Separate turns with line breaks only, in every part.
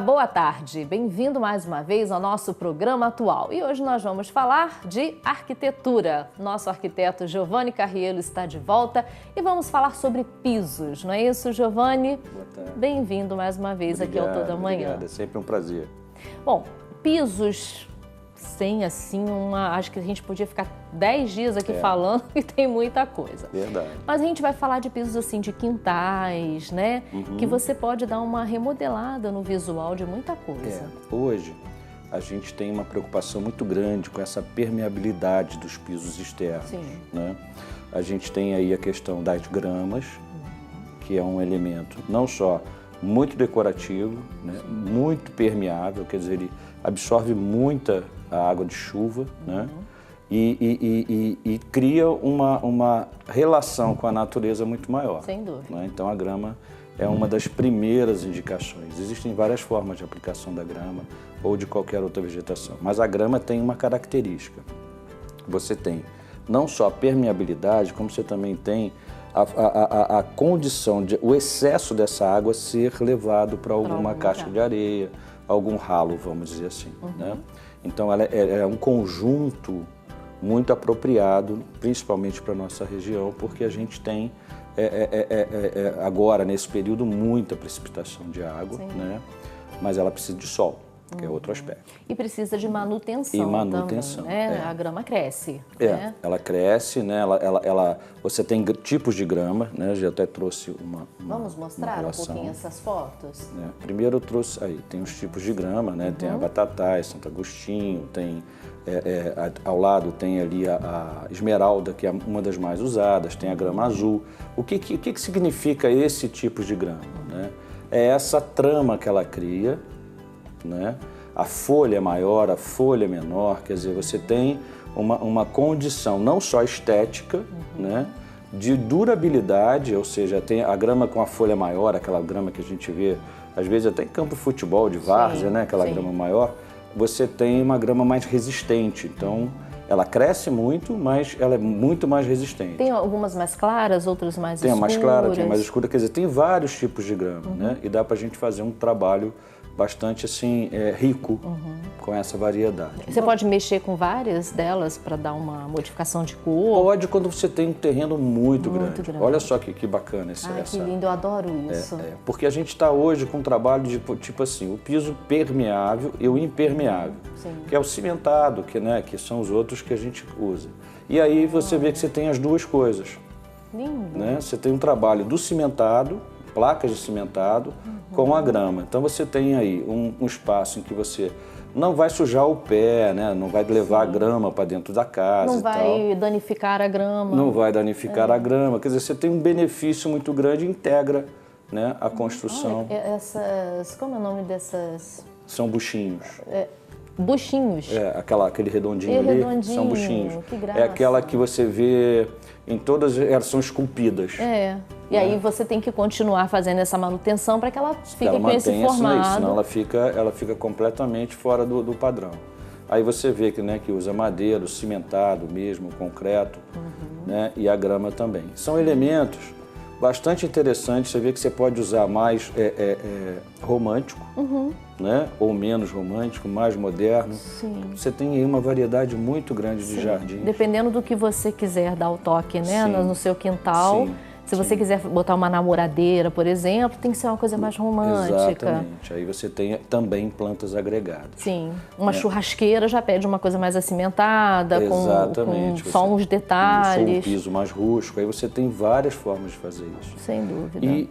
boa tarde. Bem-vindo mais uma vez ao nosso programa atual. E hoje nós vamos falar de arquitetura. Nosso arquiteto Giovanni Carriello está de volta e vamos falar sobre pisos. Não é isso, Giovanni?
Boa tarde.
Bem-vindo mais uma vez aqui ao Toda Manhã.
Obrigado, é sempre um prazer.
Bom, pisos sem assim acho que a gente podia ficar 10 dias aqui falando e tem muita coisa.
Verdade.
Mas a gente vai falar de pisos assim de quintais, né? Que você pode dar uma remodelada no visual de muita coisa.
Hoje a gente tem uma preocupação muito grande com essa permeabilidade dos pisos externos.
Sim.
Né? A gente tem aí a questão das gramas, que é um elemento não só muito decorativo, né? Muito permeável, quer dizer, ele absorve muita a água de chuva, né? E cria uma relação com a natureza muito maior.
Sem dúvida.
Né? Então a grama é uma das primeiras indicações. Existem várias formas de aplicação da grama ou de qualquer outra vegetação, mas a grama tem uma característica. Você tem não só a permeabilidade, como você também tem a condição, o excesso dessa água ser levado para alguma caixa de areia, algum ralo, vamos dizer assim. Né? Então ela é um conjunto muito apropriado, principalmente para a nossa região, porque a gente tem agora, nesse período, muita precipitação de água, né? Mas ela precisa de sol, que é outro aspecto.
E precisa de manutenção.
E manutenção,
também, né? A grama cresce. Né?
Ela cresce, né? Você tem tipos de grama, né? Já até trouxe uma
Vamos mostrar
uma
um pouquinho essas fotos?
Né? Primeiro eu trouxe aí, tem os tipos de grama, né? Tem a Batatais, Santo Agostinho, tem ao lado tem ali a esmeralda, que é uma das mais usadas, tem a grama azul. O que significa esse tipo de grama? Né? É essa trama que ela cria, né? A folha é maior, a folha é menor, quer dizer, você tem uma condição não só estética, né? De durabilidade, ou seja, tem a grama com a folha maior, aquela grama que a gente vê, às vezes até em campo de futebol, de várzea, né? Aquela grama maior, você tem uma grama mais resistente, então ela cresce muito, mas ela é muito mais resistente.
Tem algumas mais claras, outras mais escuras?
Tem a mais clara, tem a mais escura, quer dizer, tem vários tipos de grama, né? E dá pra gente fazer um trabalho bastante assim, rico com essa variedade.
Você pode mexer com várias delas para dar uma modificação de cor?
Pode, quando você tem um terreno muito grande. Olha só que bacana essa.
Que lindo, eu adoro isso.
Porque a gente está hoje com um trabalho de tipo assim, o piso permeável e o impermeável, que é o cimentado, que são os outros que a gente usa. E aí você vê que você tem as duas coisas.
Lindo.
Né? Você tem um trabalho do cimentado, placas de cimentado, com a grama. Então você tem aí um espaço em que você não vai sujar o pé, né? Não vai levar a grama para dentro da casa.
Não vai danificar a grama.
Não vai danificar a grama. Quer dizer, você tem um benefício muito grande e integra, né, a construção.
Olha, como é o nome dessas?
São buchinhos.
Buchinhos.
Aquele redondinho ali, são buchinhos.
Que graça.
É aquela que você vê em todas, elas são esculpidas.
E aí você tem que continuar fazendo essa manutenção para que ela fique com esse formato.
Senão ela fica completamente fora do padrão. Aí você vê que usa madeira, cimentado mesmo, concreto, né, e a grama também. São elementos bastante interessantes. Você vê que você pode usar mais romântico, né, ou menos romântico, mais moderno.
Sim.
Você tem aí uma variedade muito grande de jardins.
Dependendo do que você quiser dar o toque, né, no seu quintal. Se você quiser botar uma namoradeira, por exemplo, tem que ser uma coisa mais romântica.
Exatamente. Aí você tem também plantas agregadas.
Sim. Uma churrasqueira já pede uma coisa mais acimentada, com só uns detalhes.
Ou um piso mais rústico. Aí você tem várias formas de fazer isso.
Sem dúvida.
E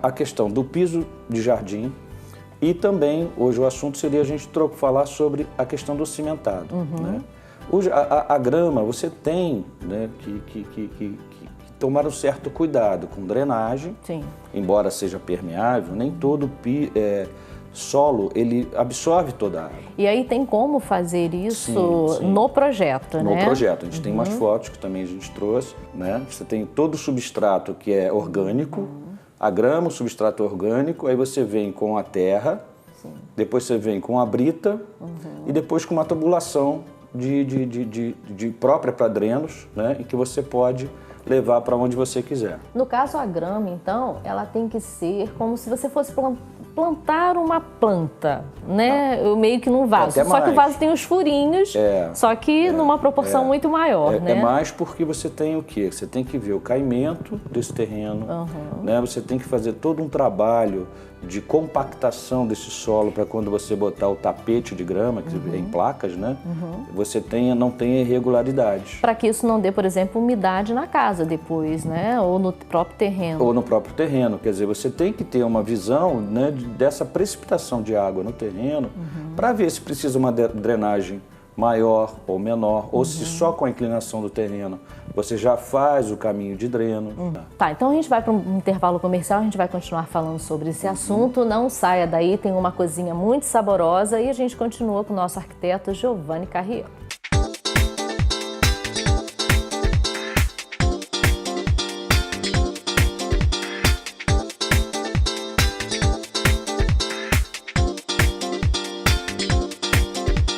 a questão do piso de jardim e também, hoje o assunto seria a gente falar sobre a questão do cimentado. Né? Hoje, a grama, você tem, né, que tomar um certo cuidado com drenagem.
Sim.
Embora seja permeável, nem todo solo ele absorve toda a água.
E aí tem como fazer isso no projeto, né?
No projeto. A gente tem umas fotos que também a gente trouxe, né? Você tem todo o substrato que é orgânico, a grama, o substrato orgânico, aí você vem com a terra, depois você vem com a brita e depois com uma tubulação de própria para drenos, né? E que você pode levar para onde você quiser.
No caso, a grama, então, ela tem que ser como se você fosse plantar uma planta, né? Meio que num vaso.
Até
só que o
mais.
vaso tem os furinhos, só que numa proporção muito maior, né?
É mais porque você tem o quê? Você tem que ver o caimento desse terreno, né? Você tem que fazer todo um trabalho de compactação desse solo para quando você botar o tapete de grama, que é em placas, né? Você não tenha irregularidades.
Para que isso não dê, por exemplo, umidade na casa depois, né? Ou no próprio terreno.
Ou no próprio terreno. Quer dizer, você tem que ter uma visão, né, dessa precipitação de água no terreno para ver se precisa uma drenagem maior ou menor, ou se só com a inclinação do terreno você já faz o caminho de dreno.
Tá, então a gente vai para um intervalo comercial, a gente vai continuar falando sobre esse assunto. Não saia daí, tem uma coisinha muito saborosa e a gente continua com o nosso arquiteto Giovanni Carriero.